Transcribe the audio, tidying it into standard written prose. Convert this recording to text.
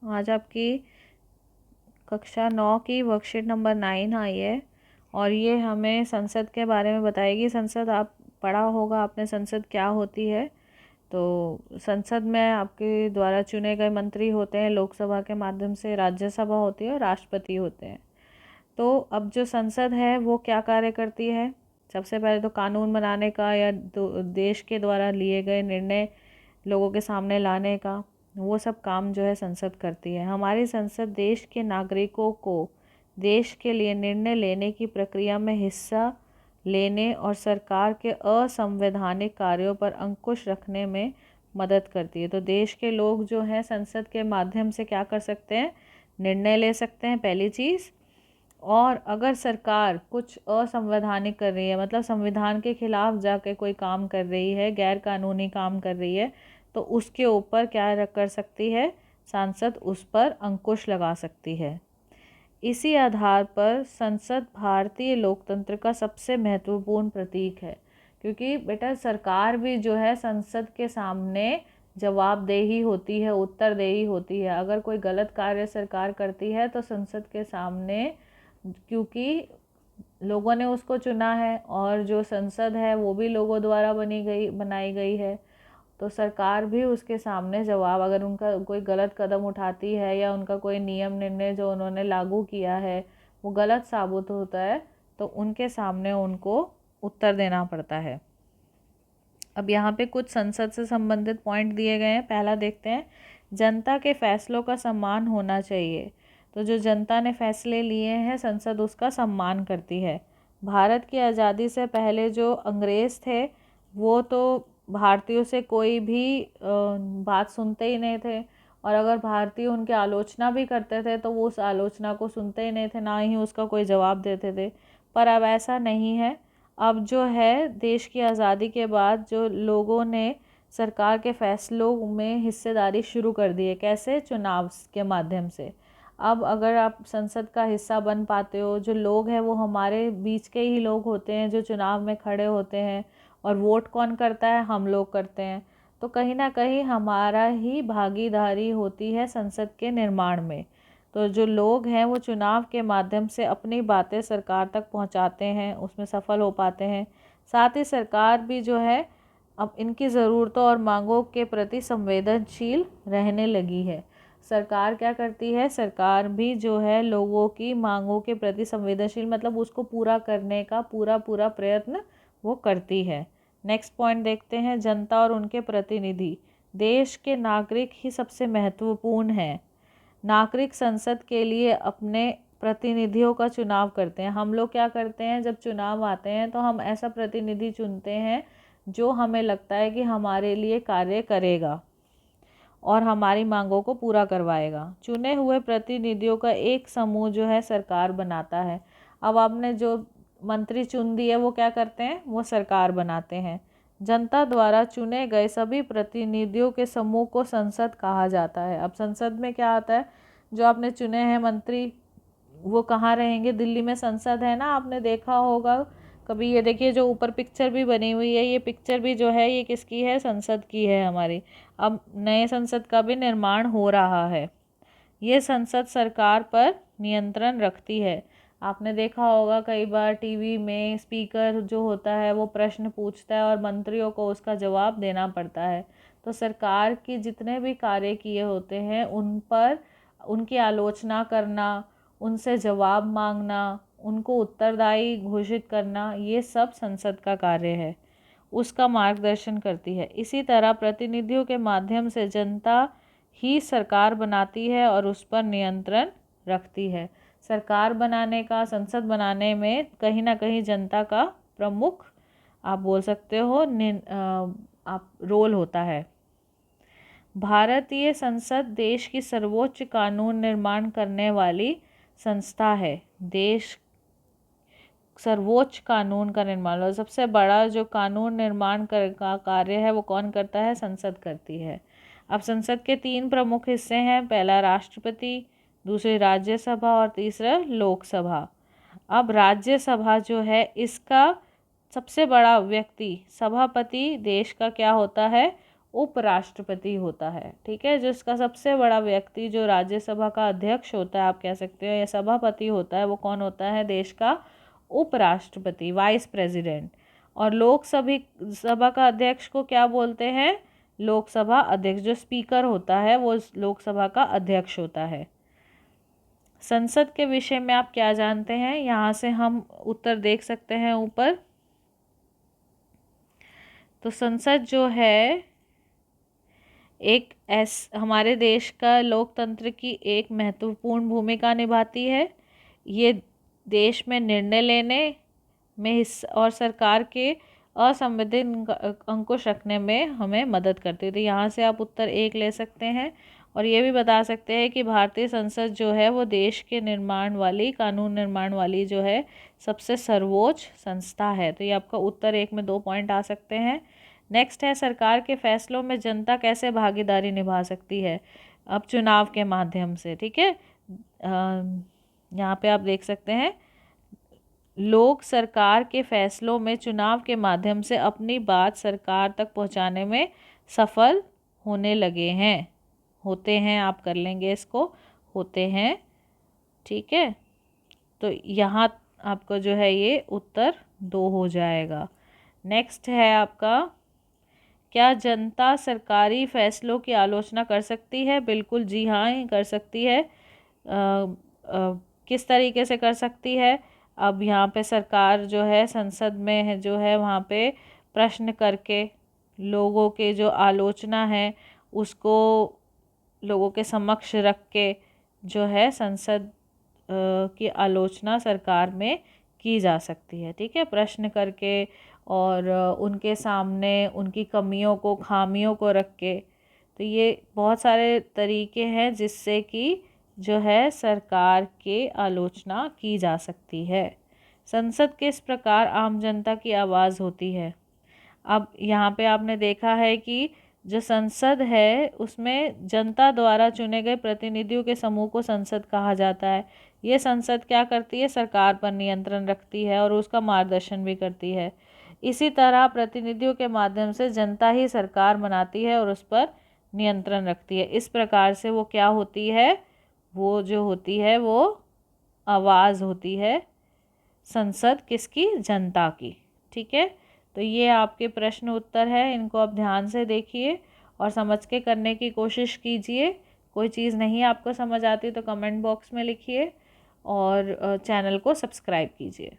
आज आपकी कक्षा 9 की वर्कशीट नंबर 9 आई है और ये हमें संसद के बारे में बताएगी। संसद आप पढ़ा होगा आपने, संसद क्या होती है। तो संसद में आपके द्वारा चुने गए मंत्री होते हैं, लोकसभा के माध्यम से राज्यसभा होती है और राष्ट्रपति होते हैं। तो अब जो संसद है वो क्या कार्य करती है? सबसे पहले तो कानून बनाने का या देश के द्वारा लिए गए निर्णय लोगों के सामने लाने का, वो सब काम जो है संसद करती है। हमारी संसद देश के नागरिकों को देश के लिए निर्णय लेने की प्रक्रिया में हिस्सा लेने और सरकार के असंवैधानिक कार्यों पर अंकुश रखने में मदद करती है। तो देश के लोग जो हैं संसद के माध्यम से क्या कर सकते हैं? निर्णय ले सकते हैं, पहली चीज़। और अगर सरकार कुछ असंवैधानिक कर रही है, मतलब संविधान के खिलाफ जाके कोई काम कर रही है, गैर कानूनी काम कर रही है, तो उसके ऊपर क्या कर सकती है? संसद उस पर अंकुश लगा सकती है। इसी आधार पर संसद भारतीय लोकतंत्र का सबसे महत्वपूर्ण प्रतीक है, क्योंकि बेटा सरकार भी जो है संसद के सामने जवाबदेही होती है, उत्तरदेही होती है। अगर कोई गलत कार्य सरकार करती है तो संसद के सामने, क्योंकि लोगों ने उसको चुना है और जो संसद है वो भी लोगों द्वारा बनाई गई है, तो सरकार भी उसके सामने जवाब, अगर उनका कोई गलत कदम उठाती है या उनका कोई नियम निर्णय जो उन्होंने लागू किया है वो गलत साबित होता है, तो उनके सामने उनको उत्तर देना पड़ता है। अब यहाँ पे कुछ संसद से संबंधित पॉइंट दिए गए हैं। पहला देखते हैं, जनता के फैसलों का सम्मान होना चाहिए। तो जो जनता ने फैसले लिए हैं संसद उसका सम्मान करती है। भारत की आज़ादी से पहले जो अंग्रेज़ थे वो तो भारतीयों से कोई भी बात सुनते ही नहीं थे, और अगर भारतीय उनकी आलोचना भी करते थे तो वो उस आलोचना को सुनते ही नहीं थे, ना ही उसका कोई जवाब देते थे। पर अब ऐसा नहीं है। अब जो है देश की आज़ादी के बाद जो लोगों ने सरकार के फैसलों में हिस्सेदारी शुरू कर दी है। कैसे? चुनाव के माध्यम से। अब अगर आप संसद का हिस्सा बन पाते हो, जो लोग हैं वो हमारे बीच के ही लोग होते हैं जो चुनाव में खड़े होते हैं, और वोट कौन करता है? हम लोग करते हैं। तो कहीं ना कहीं हमारा ही भागीदारी होती है संसद के निर्माण में। तो जो लोग हैं वो चुनाव के माध्यम से अपनी बातें सरकार तक पहुंचाते हैं, उसमें सफल हो पाते हैं। साथ ही सरकार भी जो है अब इनकी ज़रूरतों और मांगों के प्रति संवेदनशील रहने लगी है। सरकार क्या करती है? सरकार भी जो है लोगों की मांगों के प्रति संवेदनशील, मतलब उसको पूरा करने का पूरा प्रयत्न वो करती है। नेक्स्ट पॉइंट देखते हैं, जनता और उनके प्रतिनिधि। देश के नागरिक ही सबसे महत्वपूर्ण हैं। नागरिक संसद के लिए अपने प्रतिनिधियों का चुनाव करते हैं। हम लोग क्या करते हैं? जब चुनाव आते हैं तो हम ऐसा प्रतिनिधि चुनते हैं जो हमें लगता है कि हमारे लिए कार्य करेगा और हमारी मांगों को पूरा करवाएगा। चुने हुए प्रतिनिधियों का एक समूह जो है सरकार बनाता है। अब आपने जो मंत्री चुन दिए वो क्या करते हैं? वो सरकार बनाते हैं। जनता द्वारा चुने गए सभी प्रतिनिधियों के समूह को संसद कहा जाता है। अब संसद में क्या आता है? जो आपने चुने हैं मंत्री वो कहाँ रहेंगे? दिल्ली में संसद है ना, आपने देखा होगा कभी। ये देखिए जो ऊपर पिक्चर भी बनी हुई है, ये पिक्चर भी जो है ये किसकी है? संसद की है हमारी। अब नए संसद का भी निर्माण हो रहा है। ये संसद सरकार पर नियंत्रण रखती है। आपने देखा होगा कई बार टीवी में स्पीकर जो होता है वो प्रश्न पूछता है और मंत्रियों को उसका जवाब देना पड़ता है। तो सरकार की जितने भी कार्य किए होते हैं उन पर उनकी आलोचना करना, उनसे जवाब मांगना, उनको उत्तरदायी घोषित करना, ये सब संसद का कार्य है, उसका मार्गदर्शन करती है। इसी तरह प्रतिनिधियों के माध्यम से जनता ही सरकार बनाती है और उस पर नियंत्रण रखती है। सरकार बनाने का, संसद बनाने में कहीं ना कहीं जनता का प्रमुख आप बोल सकते हो आप रोल होता है। भारतीय संसद देश की सर्वोच्च कानून निर्माण करने वाली संस्था है। देश सर्वोच्च कानून का निर्माण और सबसे बड़ा जो कानून निर्माण का कार्य है वो कौन करता है? संसद करती है। अब संसद के 3 प्रमुख हिस्से हैं, पहला राष्ट्रपति, दूसरी राज्यसभा और तीसरा लोकसभा। अब राज्यसभा जो है इसका सबसे बड़ा व्यक्ति सभापति देश का क्या होता है? उपराष्ट्रपति होता है। ठीक है, जिसका सबसे बड़ा व्यक्ति जो राज्यसभा का अध्यक्ष होता है, आप कह सकते हो, या सभापति होता है, वो कौन होता है? देश का उपराष्ट्रपति, वाइस प्रेसिडेंट। और लोकसभा का अध्यक्ष को क्या बोलते हैं? लोकसभा अध्यक्ष। जो स्पीकर होता है वो लोकसभा का अध्यक्ष होता है। संसद के विषय में आप क्या जानते हैं? यहाँ से हम उत्तर देख सकते हैं ऊपर। तो संसद जो है हमारे देश का लोकतंत्र की एक महत्वपूर्ण भूमिका निभाती है। ये देश में निर्णय लेने में और सरकार के असंवैधानिक अंकुश रखने में हमें मदद करती है। तो यहाँ से आप उत्तर 1 ले सकते हैं। और ये भी बता सकते हैं कि भारतीय संसद जो है वो देश के कानून निर्माण वाली जो है सबसे सर्वोच्च संस्था है। तो ये आपका उत्तर 1 में 2 पॉइंट आ सकते हैं। नेक्स्ट है, सरकार के फैसलों में जनता कैसे भागीदारी निभा सकती है? अब चुनाव के माध्यम से। ठीक है, यहाँ पे आप देख सकते हैं, लोग सरकार के फैसलों में चुनाव के माध्यम से अपनी बात सरकार तक पहुंचाने में सफल होने लगे हैं। होते हैं, आप कर लेंगे इसको, होते हैं। ठीक है, तो यहाँ आपका जो है ये उत्तर 2 हो जाएगा। नेक्स्ट है आपका, क्या जनता सरकारी फैसलों की आलोचना कर सकती है? बिल्कुल जी हाँ, कर सकती है। किस तरीके से कर सकती है? अब यहाँ पे सरकार जो है संसद में है जो है वहाँ पे प्रश्न करके लोगों के जो आलोचना है उसको लोगों के समक्ष रख के जो है संसद की आलोचना सरकार में की जा सकती है। ठीक है, प्रश्न करके और उनके सामने उनकी कमियों को, खामियों को रख के। तो ये बहुत सारे तरीके हैं जिससे कि जो है सरकार की आलोचना की जा सकती है। संसद किस प्रकार आम जनता की आवाज़ होती है? अब यहाँ पे आपने देखा है कि जो संसद है उसमें जनता द्वारा चुने गए प्रतिनिधियों के समूह को संसद कहा जाता है। ये संसद क्या करती है? सरकार पर नियंत्रण रखती है और उसका मार्गदर्शन भी करती है। इसी तरह प्रतिनिधियों के माध्यम से जनता ही सरकार बनाती है और उस पर नियंत्रण रखती है। इस प्रकार से वो क्या होती है? वो जो होती है वो आवाज़ होती है संसद किसकी? जनता की। ठीक है, तो ये आपके प्रश्न उत्तर है, इनको आप ध्यान से देखिए और समझ के करने की कोशिश कीजिए। कोई चीज़ नहीं आपको समझ आती तो कमेंट बॉक्स में लिखिए और चैनल को सब्सक्राइब कीजिए।